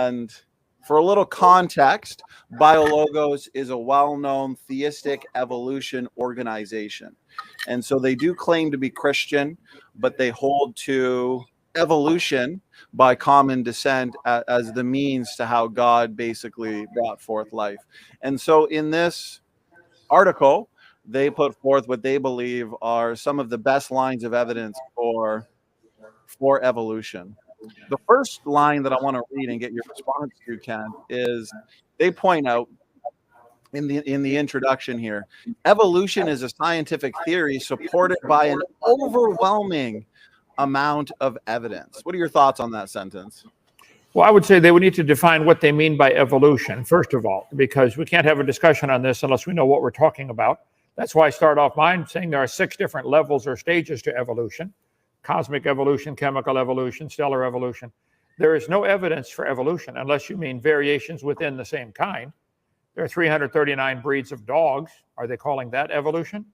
And for a little context, Biologos is a well-known theistic evolution organization. And so they do claim to be Christian, but they hold to evolution by common descent as the means to how God basically brought forth life. And so in this article, they put forth what they believe are some of the best lines of evidence for evolution. The first line that I want to read and get your response to, Ken, is they point out in the introduction here, evolution is a scientific theory supported by an overwhelming amount of evidence. What are your thoughts on that sentence? Well, I would say they would need to define what they mean by evolution, first of all, because we can't have a discussion on this unless we know what we're talking about. That's why I start off mine saying there are 6 different levels or stages to evolution: cosmic evolution, chemical evolution, stellar evolution. There is no evidence for evolution unless you mean variations within the same kind. There are 339 breeds of dogs. Are they calling that evolution?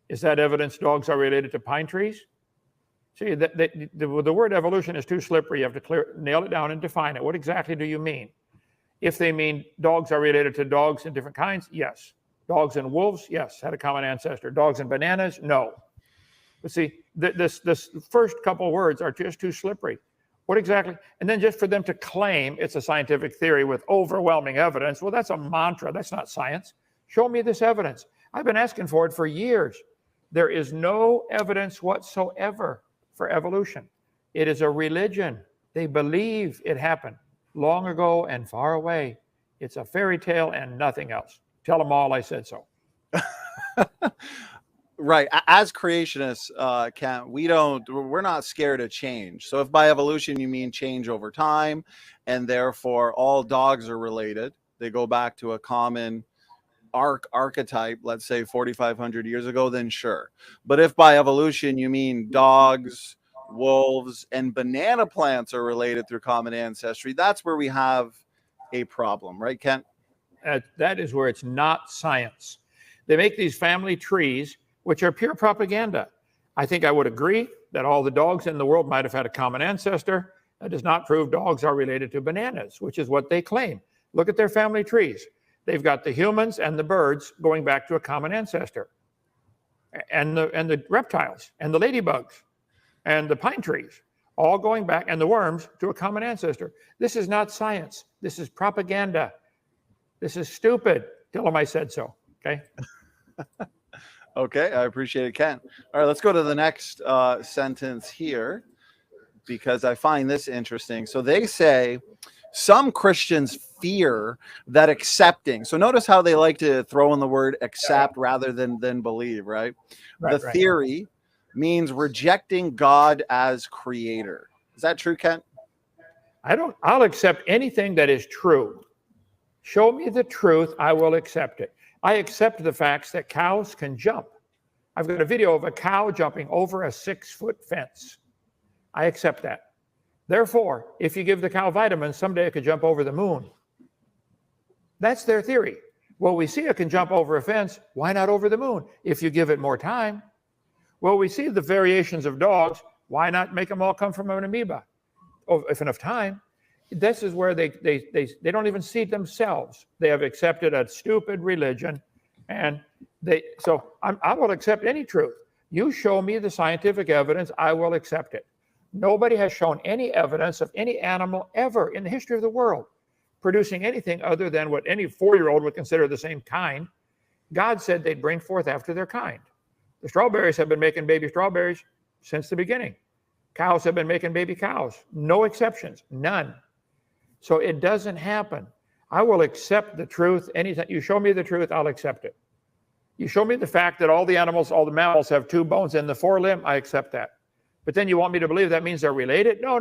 Is that evidence dogs are related to pine trees? See, the word evolution is too slippery. You have to nail it down and define it. What exactly do you mean? If they mean dogs are related to dogs in different kinds, yes. Dogs and wolves, yes, had a common ancestor. Dogs and bananas, no. But see, this first couple words are just too slippery. What exactly? And then just for them to claim it's a scientific theory with overwhelming evidence, well, that's a mantra. That's not science. Show me this evidence. I've been asking for it for years. There is no evidence whatsoever for evolution. It is a religion. They believe it happened long ago and far away. It's a fairy tale and nothing else. Tell them all I said so. Right. As creationists, Kent, we're not scared of change. So if by evolution you mean change over time, and therefore all dogs are related, they go back to a common archetype, let's say 4,500 years ago, then sure. But if by evolution you mean dogs, wolves, and banana plants are related through common ancestry, that's where we have a problem, right, Kent? That is where it's not science. They make these family trees, which are pure propaganda. I think I would agree that all the dogs in the world might have had a common ancestor. That does not prove dogs are related to bananas, which is what they claim. Look at their family trees. They've got the humans and the birds going back to a common ancestor, and the reptiles and the ladybugs and the pine trees, all going back, and the worms to a common ancestor. This is not science. This is propaganda. This is stupid. Tell them I said so, okay? Okay, I appreciate it, Ken. All right, let's go to the next sentence here, because I find this interesting. So they say some Christians fear that accepting. So notice how they like to throw in the word accept rather than believe, right? The theory means rejecting God as creator. Is that true, Kent? I'll accept anything that is true. Show me the truth, I will accept it. I accept the facts that cows can jump. I've got a video of a cow jumping over a 6-foot fence. I accept that. Therefore, if you give the cow vitamins, someday it could jump over the moon. That's their theory. Well, we see it can jump over a fence. Why not over the moon? If you give it more time. Well, we see the variations of dogs. Why not make them all come from an amoeba? Oh, if enough time. This is where they don't even see themselves. They have accepted a stupid religion, and I will accept any truth. You show me the scientific evidence, I will accept it. Nobody has shown any evidence of any animal ever in the history of the world producing anything other than what any 4-year-old would consider the same kind. God said they'd bring forth after their kind. The strawberries have been making baby strawberries since the beginning. Cows have been making baby cows. No exceptions, none. So it doesn't happen. I will accept the truth anytime. You show me the truth, I'll accept it. You show me the fact that all the mammals have 2 bones in the forelimb, I accept that. But then you want me to believe that means they're related? No.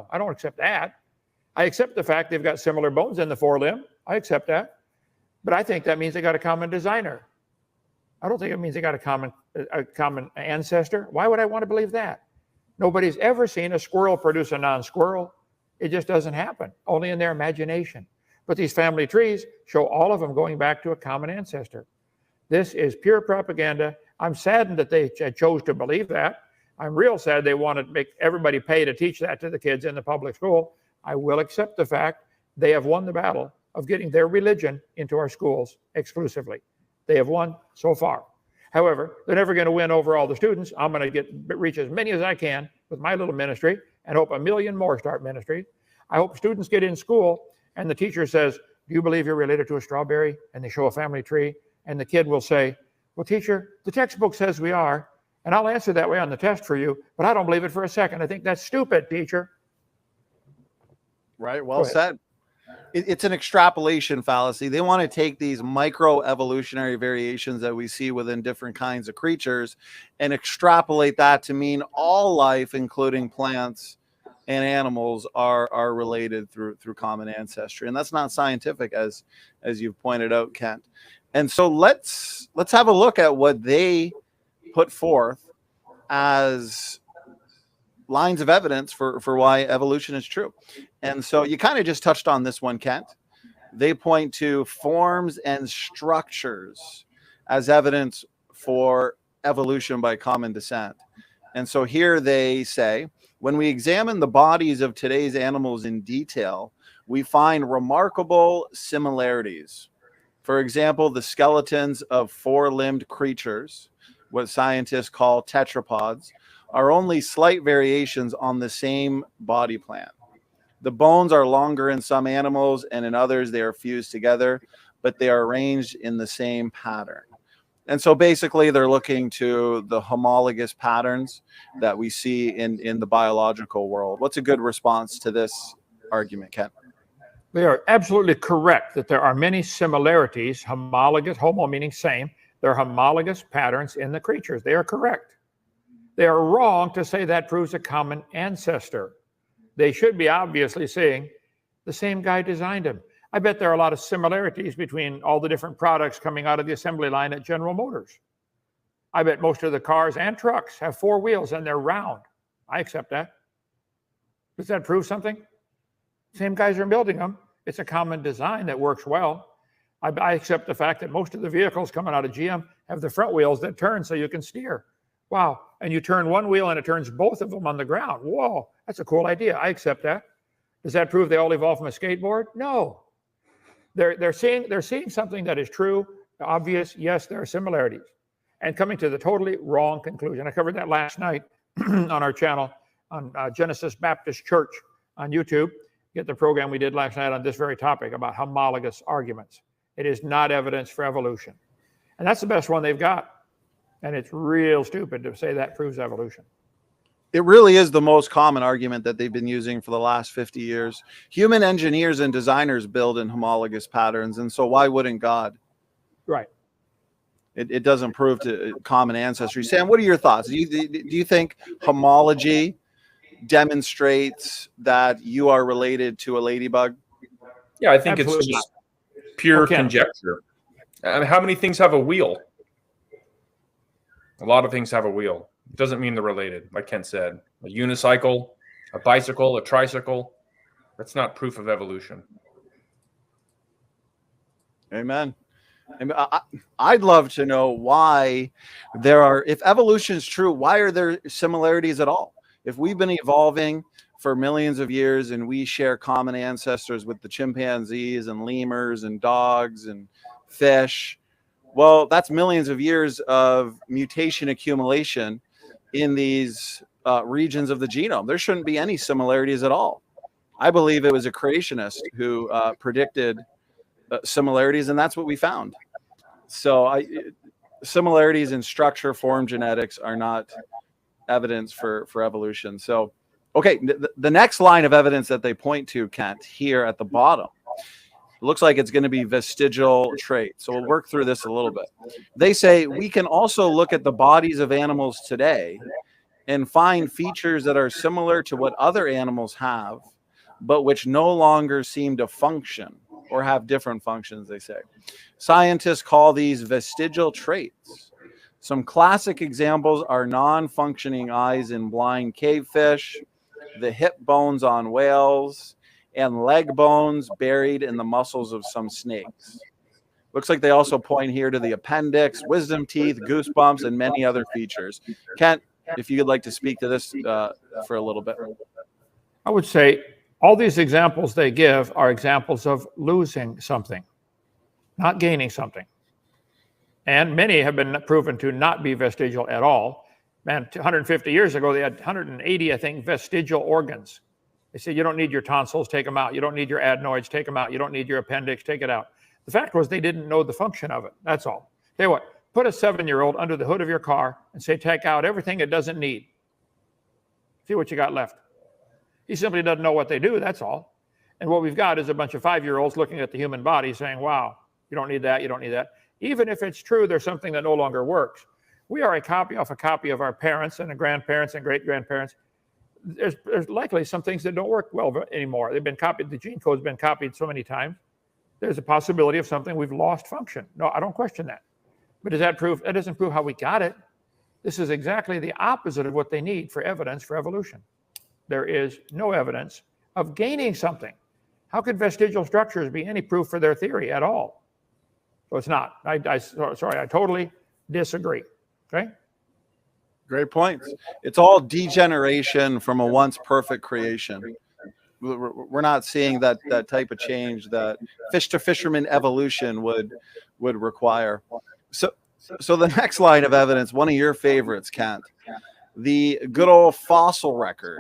I don't accept that. I accept the fact they've got similar bones in the forelimb. I accept that. But I think that means they got a common designer. I don't think it means they got a common ancestor. Why would I want to believe that? Nobody's ever seen a squirrel produce a non-squirrel. It just doesn't happen, only in their imagination. But these family trees show all of them going back to a common ancestor. This is pure propaganda. I'm saddened that they chose to believe that. I'm real sad they want to make everybody pay to teach that to the kids in the public school. I will accept the fact they have won the battle of getting their religion into our schools exclusively. They have won so far. However, they're never going to win over all the students. I'm going to reach as many as I can with my little ministry and hope 1 million more start ministries. I hope students get in school and the teacher says, do you believe you're related to a strawberry? And they show a family tree. And the kid will say, well, teacher, the textbook says we are. And I'll answer that way on the test for you, but I don't believe it for a second. I think that's stupid, teacher. Right. Well said. It's an extrapolation fallacy. They want to take these micro evolutionary variations that we see within different kinds of creatures and extrapolate that to mean all life, including plants and animals, are related through common ancestry. And that's not scientific, as you've pointed out, Kent. And so let's have a look at what they put forth as lines of evidence for why evolution is true. And so you kind of just touched on this one, Kent. They point to forms and structures as evidence for evolution by common descent. And so here they say, when we examine the bodies of today's animals in detail, we find remarkable similarities. For example, the skeletons of four-limbed creatures, what scientists call tetrapods, are only slight variations on the same body plan. The bones are longer in some animals, and in others they are fused together, but they are arranged in the same pattern. And so basically they're looking to the homologous patterns that we see in the biological world. What's a good response to this argument, Ken? They are absolutely correct that there are many similarities, homologous, homo meaning same, there are homologous patterns in the creatures. They are correct. They are wrong to say that proves a common ancestor. They should be obviously saying the same guy designed them. I bet there are a lot of similarities between all the different products coming out of the assembly line at General Motors. I bet most of the cars and trucks have 4 wheels and they're round. I accept that. Does that prove something? Same guys are building them. It's a common design that works well. I accept the fact that most of the vehicles coming out of GM have the front wheels that turn so you can steer. Wow. And you turn one wheel and it turns both of them on the ground. Whoa, that's a cool idea. I accept that. Does that prove they all evolved from a skateboard? No. They're seeing something that is true, obvious. Yes, there are similarities. And coming to the totally wrong conclusion. I covered that last night on our channel on Genesis Baptist Church on YouTube. Get the program we did last night on this very topic about homologous arguments. It is not evidence for evolution. And that's the best one they've got. And it's real stupid to say that proves evolution. It really is the most common argument that they've been using for the last 50 years. Human engineers and designers build in homologous patterns. And so why wouldn't God? Right. It doesn't prove to common ancestry. Sam, what are your thoughts? Do you think homology demonstrates that you are related to a ladybug? Yeah, I think Absolutely it's just pure conjecture. I mean, how many things have a wheel? A lot of things have a wheel. It doesn't mean they're related, like Ken said. A unicycle, a bicycle, a tricycle, that's not proof of evolution. Amen. I'd love to know why there are, if evolution is true, why are there similarities at all? If we've been evolving for millions of years and we share common ancestors with the chimpanzees and lemurs and dogs and fish, well, that's millions of years of mutation accumulation in these regions of the genome. There shouldn't be any similarities at all. I believe it was a creationist who predicted similarities, and that's what we found. So similarities in structure, form, genetics are not evidence for evolution. So, okay, the next line of evidence that they point to, Kent, here at the bottom, it looks like it's going to be vestigial traits. So we'll work through this a little bit. They say we can also look at the bodies of animals today and find features that are similar to what other animals have, but which no longer seem to function or have different functions, they say. Scientists call these vestigial traits. Some classic examples are non-functioning eyes in blind cavefish, the hip bones on whales, and leg bones buried in the muscles of some snakes. Looks like they also point here to the appendix, wisdom teeth, goosebumps, and many other features. Kent, if you'd like to speak to this for a little bit. I would say All these examples they give are examples of losing something, not gaining something. And many have been proven to not be vestigial at all. Man, 150 years ago, they had 180, I think, vestigial organs. They said, you don't need your tonsils, take them out. You don't need your adenoids, take them out. You don't need your appendix, take it out. The fact was they didn't know the function of it. That's all. Tell you what, put a 7-year-old under the hood of your car and say, take out everything it doesn't need. See what you got left. He simply doesn't know what they do, that's all. And what we've got is a bunch of 5-year-olds looking at the human body saying, wow, you don't need that, you don't need that. Even if it's true there's something that no longer works. We are a copy of our parents and grandparents and great-grandparents. There's likely some things that don't work well anymore. They've been copied, the gene code's been copied so many times. There's a possibility of something we've lost function. No, I don't question that. But does that prove, that doesn't prove how we got it. This is exactly the opposite of what they need for evidence for evolution. There is no evidence of gaining something. How could vestigial structures be any proof for their theory at all? So it's not. Sorry, I totally disagree. Okay? Great points. It's all degeneration from a once perfect creation. We're not seeing that type of change that fish-to-fisherman evolution would require. So the next line of evidence, one of your favorites, Kent, the good old fossil record.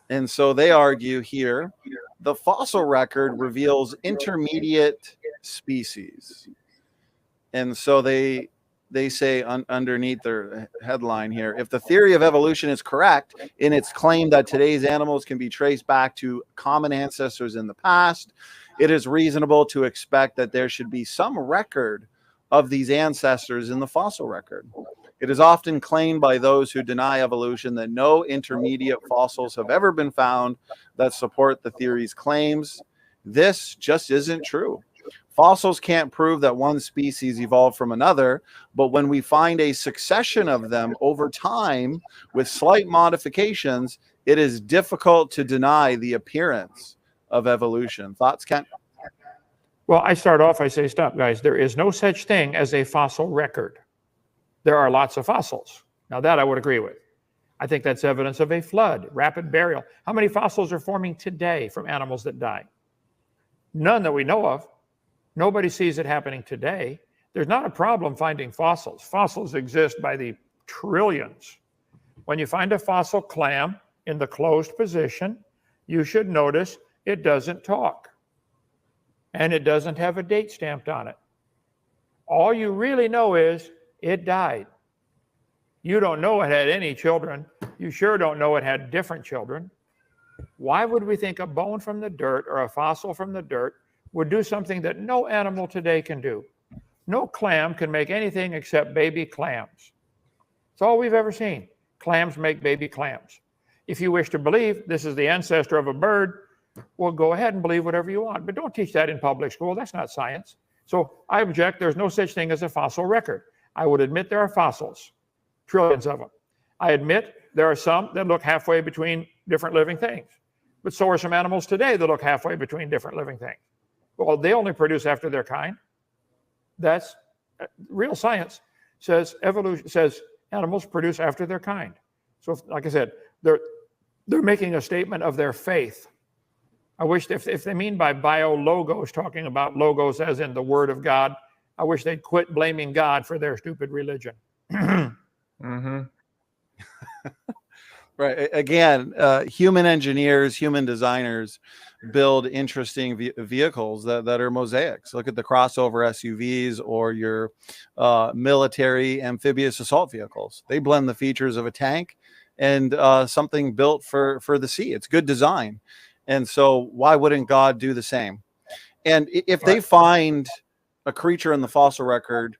And so they argue here, the fossil record reveals intermediate species. And so they say underneath their headline here, if the theory of evolution is correct in its claim that today's animals can be traced back to common ancestors in the past, it is reasonable to expect that there should be some record of these ancestors in the fossil record. It is often claimed by those who deny evolution that no intermediate fossils have ever been found that support the theory's claims. This just isn't true. Fossils can't prove that one species evolved from another, but when we find a succession of them over time with slight modifications, it is difficult to deny the appearance of evolution. Thoughts, Kent? Well, I start off, I say, stop, guys. There is no such thing as a fossil record. There are lots of fossils. Now, that I would agree with. I think that's evidence of a flood, rapid burial. How many fossils are forming today from animals that died? None that we know of. Nobody sees it happening today. There's not a problem finding fossils. Fossils exist by the trillions. When you find a fossil clam in the closed position, you should notice it doesn't talk. And it doesn't have a date stamped on it. All you really know is it died. You don't know it had any children. You sure don't know it had different children. Why would we think a bone from the dirt or a fossil from the dirt would do something that no animal today can do? No clam can make anything except baby clams. It's all we've ever seen. Clams make baby clams. If you wish to believe this is the ancestor of a bird, well, go ahead and believe whatever you want, but don't teach that in public school. That's not science. So I object. There's no such thing as a fossil record. I would admit there are fossils, trillions of them. I admit there are some that look halfway between different living things, but so are some animals today that look halfway between different living things. Well, they only produce after their kind. That's real science says evolution says animals produce after their kind. So, like I said, they're making a statement of their faith. I wish if they mean by biologos, talking about logos as in the word of God, I wish they'd quit blaming God for their stupid religion. Mm-hmm. Right. Again, human engineers, human designers build interesting vehicles that are mosaics. Look at the crossover SUVs or your military amphibious assault vehicles. They blend the features of a tank and something built for the sea. It's good design. And so why wouldn't God do the same? And if they find a creature in the fossil record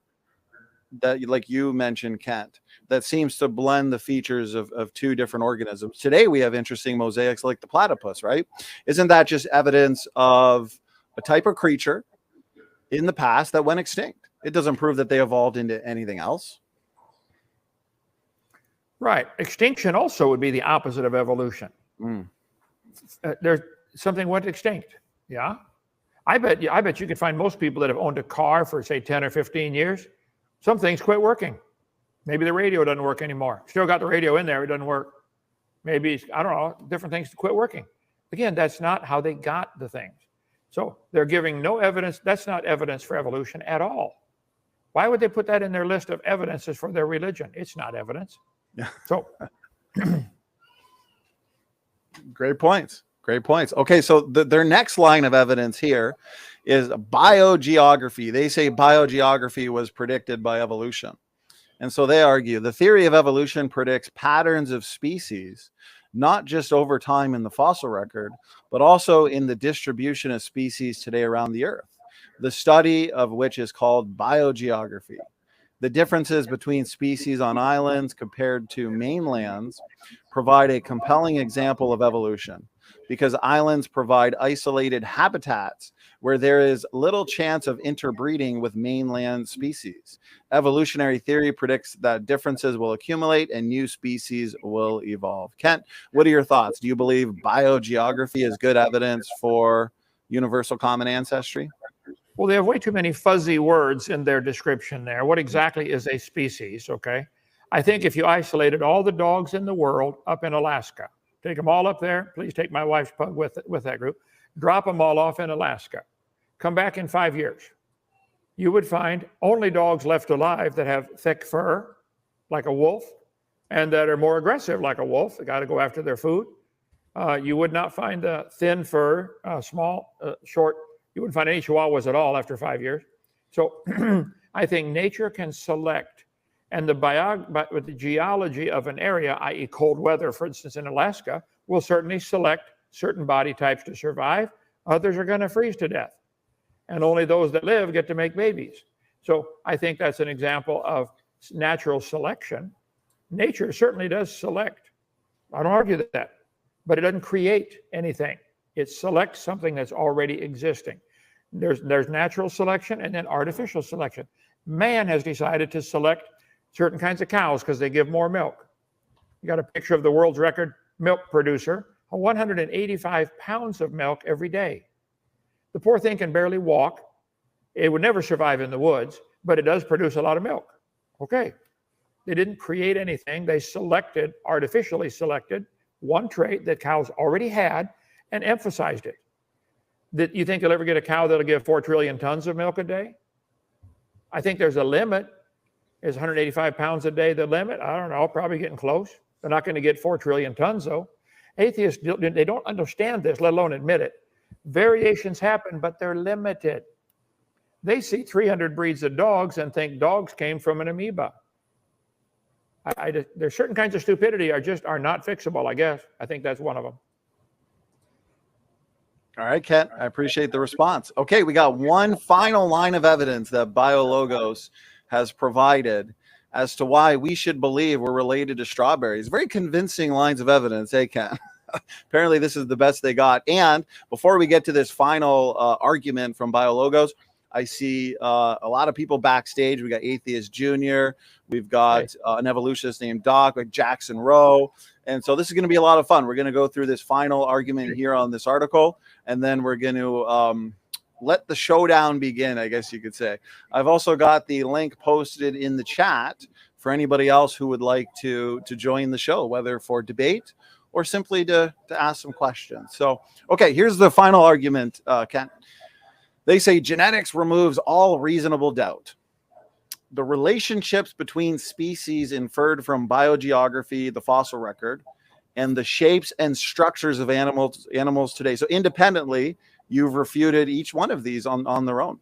that, like you mentioned, Kent, that seems to blend the features of two different organisms. Today, we have interesting mosaics like the platypus, right? Isn't that just evidence of a type of creature in the past that went extinct? It doesn't prove that they evolved into anything else. Right. Extinction also would be the opposite of evolution. There's something went extinct. Yeah. I bet you could find most people that have owned a car for, say, 10 or 15 years. Some things quit working. Maybe the radio doesn't work anymore. Still got the radio in there, it doesn't work. Maybe, I don't know, different things quit working. Again, that's not how they got the things. So they're giving no evidence. That's not evidence for evolution at all. Why would they put that in their list of evidences for their religion? It's not evidence. Yeah. So great points. Great points. Okay, so their next line of evidence here is biogeography. They say biogeography was predicted by evolution. And so they argue the theory of evolution predicts patterns of species, not just over time in the fossil record, but also in the distribution of species today around the Earth, the study of which is called biogeography. The differences between species on islands compared to mainlands provide a compelling example of evolution, because islands provide isolated habitats where there is little chance of interbreeding with mainland species. Evolutionary theory predicts that differences will accumulate and new species will evolve. Kent, what are your thoughts? Do you believe biogeography is good evidence for universal common ancestry? well, they have way too many fuzzy words in their description there. What exactly is a species, okay? I think if you isolated all the dogs in the world up in Alaska, take them all up there, please take my wife's pug with that group, drop them all off in Alaska, come back in 5 years, you would find only dogs left alive that have thick fur, like a wolf, and that are more aggressive like a wolf. They got to go after their food. You would not find the thin fur, small, short. You wouldn't find any chihuahuas at all after 5 years. So I think nature can select, and with the geology of an area, i.e. cold weather, for instance, in Alaska, will certainly select certain body types to survive. Others are going to freeze to death. And only those that live get to make babies. So I think that's an example of natural selection. Nature certainly does select. I don't argue that, but it doesn't create anything. It selects something that's already existing. There's natural selection and then artificial selection. Man has decided to select certain kinds of cows because they give more milk. You got a picture of the world's record milk producer, 185 pounds of milk every day. The poor thing can barely walk. It would never survive in the woods, but it does produce a lot of milk. Okay. They didn't create anything. They artificially selected one trait that cows already had and emphasized it. That you think you'll ever get a cow that'll give 4 trillion tons of milk a day? I think there's a limit. Is 185 pounds a day the limit? I don't know, probably getting close. They're not going to get 4 trillion tons though. Atheists, they don't understand this, let alone admit it. Variations happen, but they're limited. They see 300 breeds of dogs and think dogs came from an amoeba. There's certain kinds of stupidity are not fixable, I guess. I think that's one of them. All right, Kent, I appreciate the response. Okay, we got one final line of evidence that Biologos has provided as to why we should believe we're related to strawberries. Very convincing lines of evidence, hey, Kent? Apparently, this is the best they got. And before we get to this final argument from Biologos, I see a lot of people backstage. We got Atheist Junior. We've got an evolutionist named Doc, like Jackson Rowe. And so this is going to be a lot of fun. We're going to go through this final argument here on this article, and then we're going to let the showdown begin, I guess you could say. I've also got the link posted in the chat for anybody else who would like to join the show, whether for debate or simply to ask some questions. So, okay, here's the final argument, Ken. They say genetics removes all reasonable doubt. The relationships between species inferred from biogeography, the fossil record, and the shapes and structures of animals today. So independently, you've refuted each one of these on their own.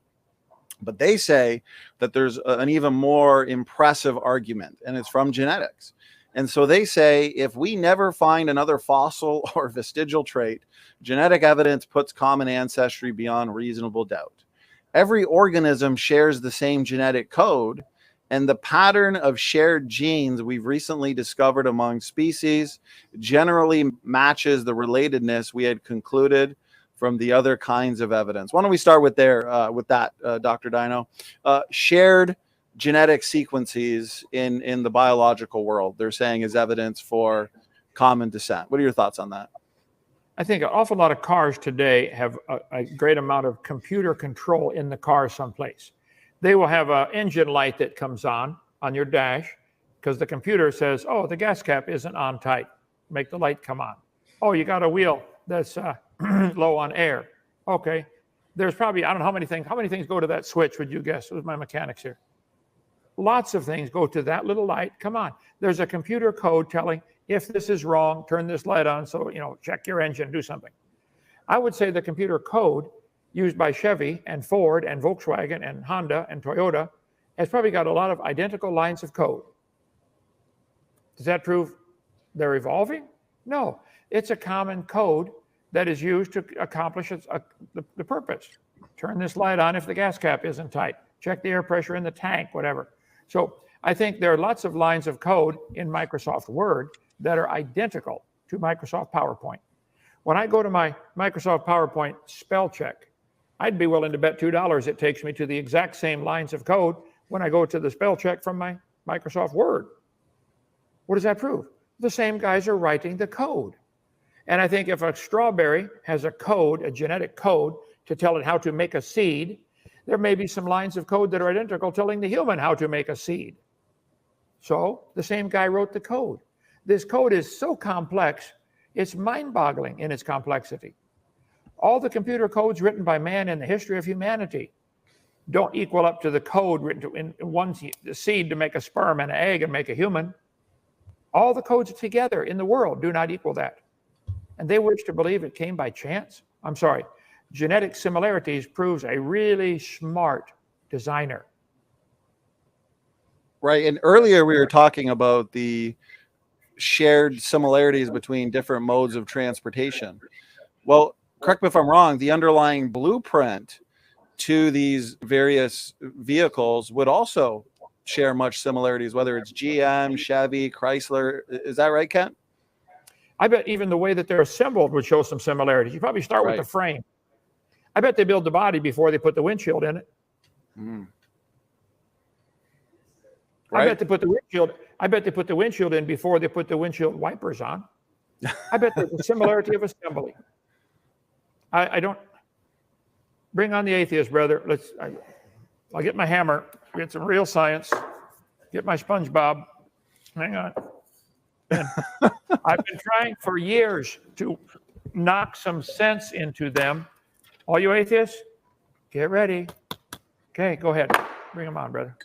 But they say that there's an even more impressive argument, and it's from genetics. And so they say if we never find another fossil or vestigial trait, genetic evidence puts common ancestry beyond reasonable doubt. Every organism shares the same genetic code, and the pattern of shared genes we've recently discovered among species generally matches the relatedness we had concluded from the other kinds of evidence. Why don't we start with that, Dr. Dino? Shared genetic sequences in the biological world, they're saying, is evidence for common descent. What are your thoughts on that? I think an awful lot of cars today have a great amount of computer control in the car someplace. They will have an engine light that comes on your dash because the computer says, oh, the gas cap isn't on tight. Make the light come on. Oh, you got a wheel that's low on air. Okay. There's probably, I don't know how many things go to that switch, would you guess? With my mechanics here. Lots of things go to that little light. Come on. There's a computer code telling if this is wrong, turn this light on. So, you know, check your engine, do something. I would say the computer code used by Chevy and Ford and Volkswagen and Honda and Toyota has probably got a lot of identical lines of code. Does that prove they're evolving? No. It's a common code that is used to accomplish the purpose. Turn this light on if the gas cap isn't tight. Check the air pressure in the tank, whatever. So I think there are lots of lines of code in Microsoft Word that are identical to Microsoft PowerPoint. When I go to my Microsoft PowerPoint spell check, I'd be willing to bet $2 it takes me to the exact same lines of code when I go to the spell check from my Microsoft Word. What does that prove? The same guys are writing the code. And I think if a strawberry has a code, a genetic code, to tell it how to make a seed, there may be some lines of code that are identical telling the human how to make a seed. So the same guy wrote the code. This code is so complex, it's mind-boggling in its complexity. All the computer codes written by man in the history of humanity don't equal up to the code written in one seed to make a sperm and an egg and make a human. All the codes together in the world do not equal that. And they wish to believe it came by chance? I'm sorry. Genetic similarities proves a really smart designer. Right. And earlier we were talking about the shared similarities between different modes of transportation. Well, correct me if I'm wrong, the underlying blueprint to these various vehicles would also share much similarities, whether it's GM, Chevy, Chrysler. Is that right, Kent? I bet even the way that they're assembled would show some similarities. You probably start with the frame. I bet they build the body before they put the windshield in it. Mm. Right? I bet they put the windshield in before they put the windshield wipers on. I bet there's a similarity of assembly. I don't bring on the atheist, brother. I'll get my hammer, get some real science, get my SpongeBob. Hang on. And I've been trying for years to knock some sense into them. All you atheists, get ready. Okay, go ahead. Bring them on, brother.